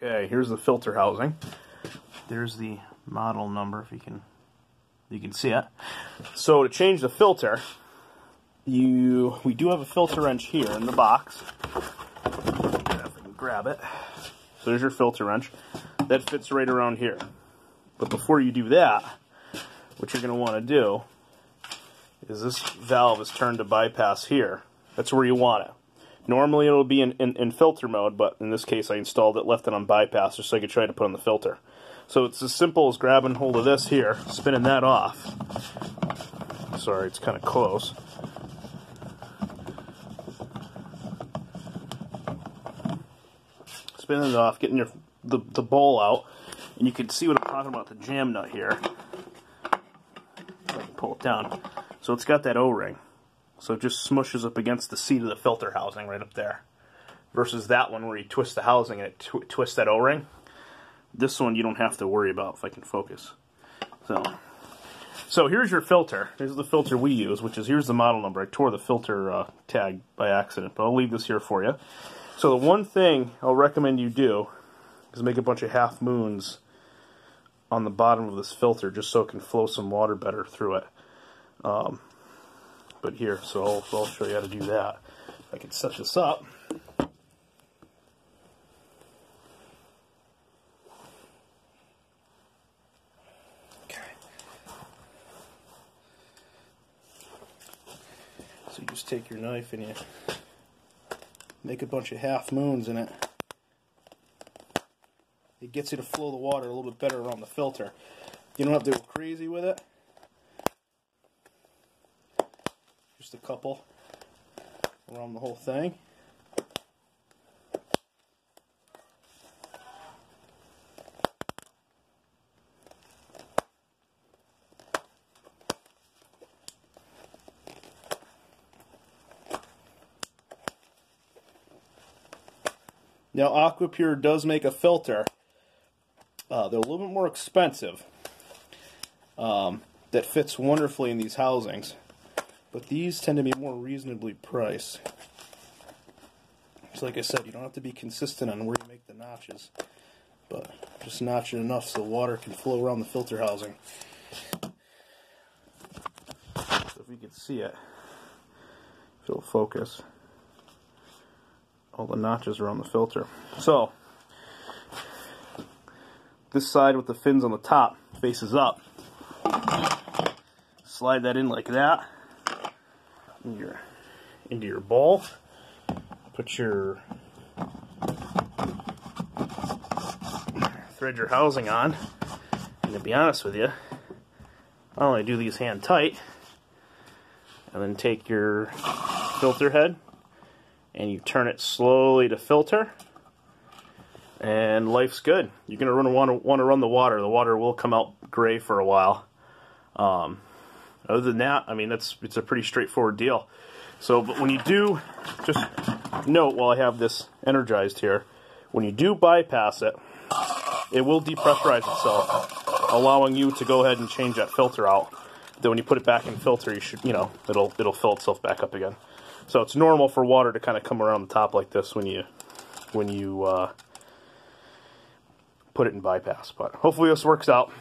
Okay, here's the filter housing. There's the model number if you can see it. So to change the filter, we do have a filter wrench here in the box. If I can grab it. So there's your filter wrench. That fits right around here. But before you do that, what you're going to want to do is this valve is turned to bypass here. That's where you want it. Normally it'll be in filter mode, but in this case I installed it, left it on bypass just so I could try to put on the filter. So it's as simple as grabbing hold of this here, spinning that off. Sorry, it's kind of close. Spinning it off, getting the bowl out, and you can see what I'm talking about, the jam nut here. If I can pull it down. So it's got that O-ring. So it just smushes up against the seat of the filter housing right up there. Versus that one where you twist the housing and it twists that O-ring. This one you don't have to worry about, if I can focus. So here's your filter. Here's the filter we use, which is, here's the model number. I tore the filter tag by accident, but I'll leave this here for you. So the one thing I'll recommend you do is make a bunch of half moons on the bottom of this filter just so it can flow some water better through it. But here, so I'll show you how to do that. If I can set this up. Okay. So you just take your knife and you make a bunch of half moons in it. It gets you to flow the water a little bit better around the filter. You don't have to go crazy with it. Just a couple around the whole thing. Now AquaPure does make a filter. They're a little bit more expensive. That fits wonderfully in these housings. But these tend to be more reasonably priced. So like I said, you don't have to be consistent on where you make the notches. But just notch it enough so water can flow around the filter housing. So if you can see it, if it'll focus, all the notches around the filter. So, this side with the fins on the top faces up. Slide that in like that. Into your bowl. Put your thread your housing on. And to be honest with you, I only do these hand tight. And then take your filter head and you turn it slowly to filter. And life's good. You're going to want to run the water. The water will come out gray for a while. Other than that, I mean, it's a pretty straightforward deal. So, but when you do, just note while I have this energized here, when you do bypass it, it will depressurize itself, allowing you to go ahead and change that filter out. Then when you put it back in filter, you should, it'll fill itself back up again. So it's normal for water to kind of come around the top like this when you put it in bypass. But hopefully this works out.